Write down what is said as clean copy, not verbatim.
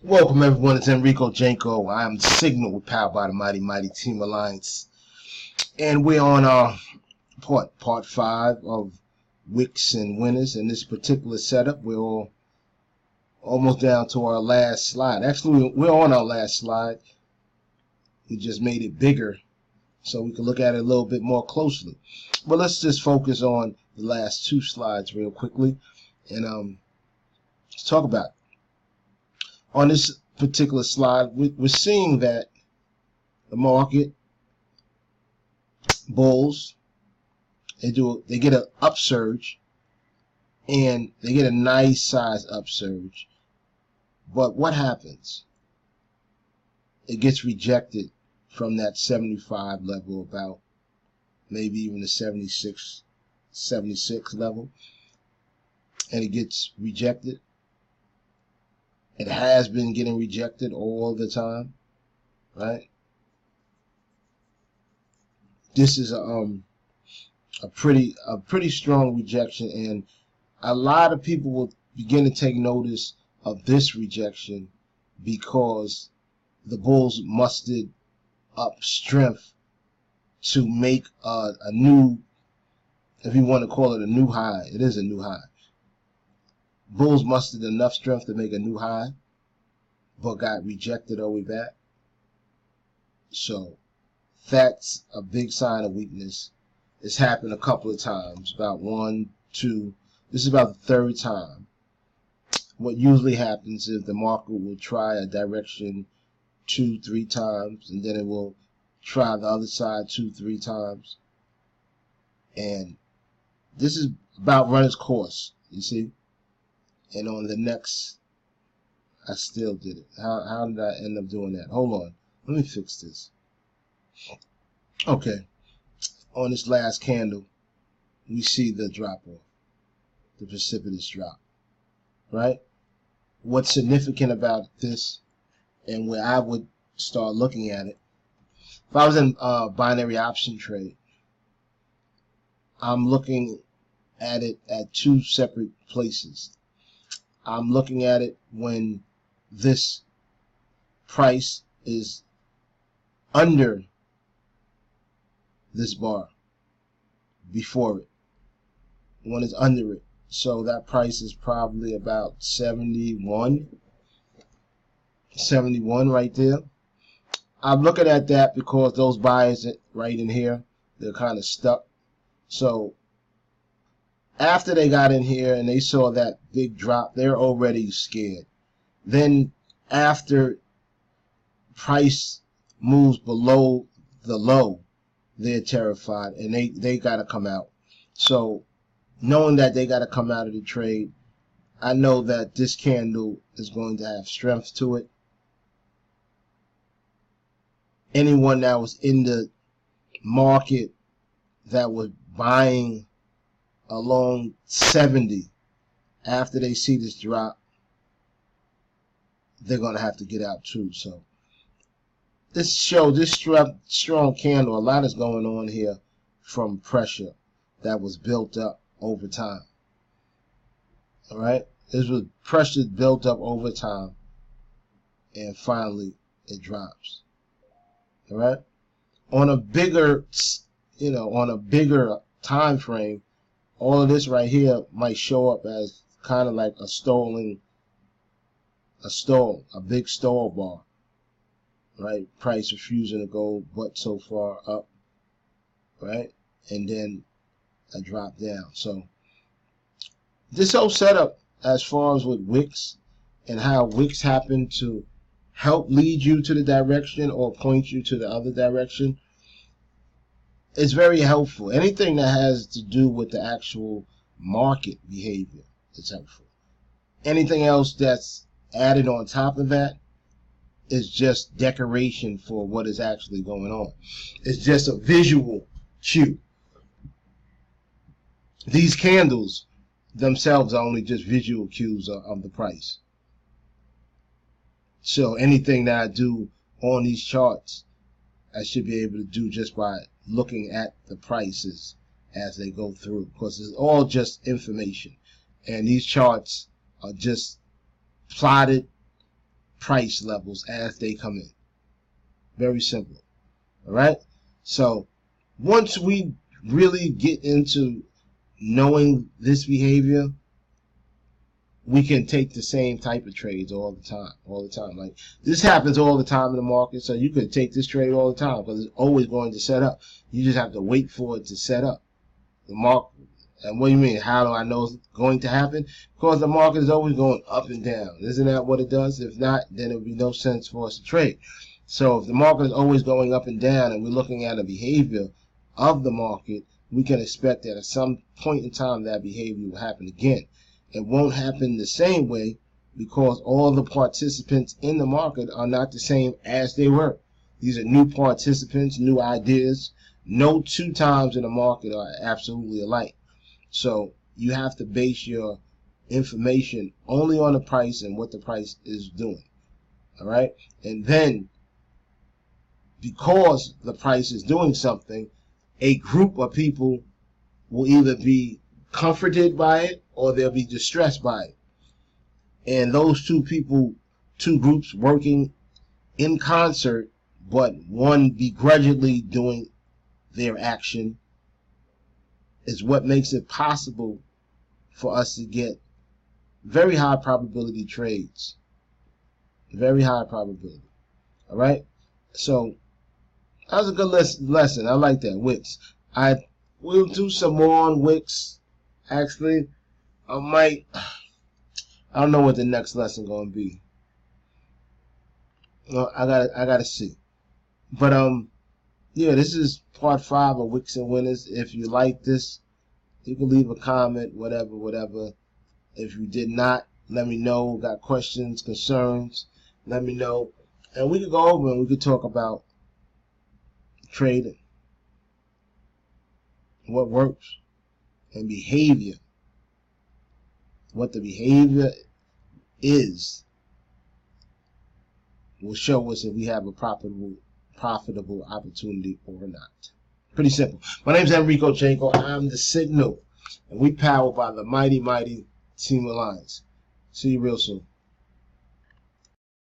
Welcome everyone, it's Enrico Janko. I'm Signal, powered by the Mighty Team Alliance. And we're on our part 5 of Wicks and Winners. In this particular setup, we're almost down to our last slide. Actually, we're on our last slide. We just made it bigger so we can look at it a little bit more closely. But let's just focus on the last 2 slides real quickly and let's talk about it. On this particular slide, we're seeing that the market bulls, they get an upsurge, and they get a nice size upsurge. But what happens? It gets rejected from that 75 level, about maybe even the 76 level, and it gets rejected. It has been getting rejected all the time, right? This is a pretty strong rejection, and a lot of people will begin to take notice of this rejection because the bulls mustered up strength to make a new, if you want to call it a new high, it is a new high. Bulls mustered enough strength to make a new high, but got rejected all the way back. So that's a big sign of weakness. It's happened a couple of times, about 1, 2. This is about the 3rd time. What usually happens is the market will try a direction 2, 3 times, and then it will try the other side 2, 3 times. And this is about run its course, you see. And on the next, I still did it. How did I end up doing that? Hold on. Let me fix this. Okay. On this last candle, we see the drop off, the precipitous drop, right? What's significant about this, and where I would start looking at it, if I was in a binary option trade, I'm looking at it at 2 separate places. I'm looking at it when this price is under this bar, before it, when it's under it. So that price is probably about 71 right there. I'm looking at that because those buyers right in here, they're kind of stuck. So after they got in here and they saw that big drop, they're already scared. Then after price moves below the low, they're terrified, and they got to come out. So knowing that they got to come out of the trade, I know that this candle is going to have strength to it. Anyone that was in the market that was buying along 70, after they see this drop, they're going to have to get out too. So this strong candle, a lot is going on here from pressure that was built up over time. All right, this was pressure built up over time, and finally it drops. All right, on a bigger, on a bigger time frame, all of this right here might show up as kind of like a big stall bar, right? Price refusing to go but so far up, right? And then a drop down. So this whole setup, as far as with Wicks and how Wicks happen to help lead you to the direction or point you to the other direction, it's very helpful. Anything that has to do with the actual market behavior is helpful. Anything else that's added on top of that is just decoration for what is actually going on. It's just a visual cue. These candles themselves are only just visual cues of the price. So anything that I do on these charts, I should be able to do just by looking at the prices as they go through, because it's all just information, and these charts are just plotted price levels as they come in. Very simple. All right. So once we really get into knowing this behavior, we can take the same type of trades all the time. Like this happens all the time in the market, so you could take this trade all the time because it's always going to set up. You just have to wait for it to set up. The market, and what do you mean? How do I know it's going to happen? Because the market is always going up and down. Isn't that what it does? If not, then it would be no sense for us to trade. So if the market is always going up and down and we're looking at a behavior of the market, we can expect that at some point in time that behavior will happen again. It won't happen the same way because all the participants in the market are not the same as they were. These are new participants, new ideas. No 2 times in the market are absolutely alike. So you have to base your information only on the price and what the price is doing. All right? And then because the price is doing something, a group of people will either be comforted by it or they'll be distressed by it. And those two groups working in concert, but one begrudgingly doing their action, is what makes it possible for us to get very high probability trades. Very high probability. All right? So that was a good lesson. I like that. Wicks. We'll do some more on Wicks. Actually, I don't know what the next lesson gonna be. Well, I gotta see. But yeah, this is part 5 of Wicks and Winners. If you like this, you can leave a comment, whatever. If you did not, let me know. Got questions, concerns, let me know. And we could go over and we could talk about trading, what works, and behavior. What the behavior is will show us if we have a profitable opportunity or not. Pretty simple. My name is Enrico Chanko. I'm the Signal, and we powered by the mighty Team Alliance. See you real soon.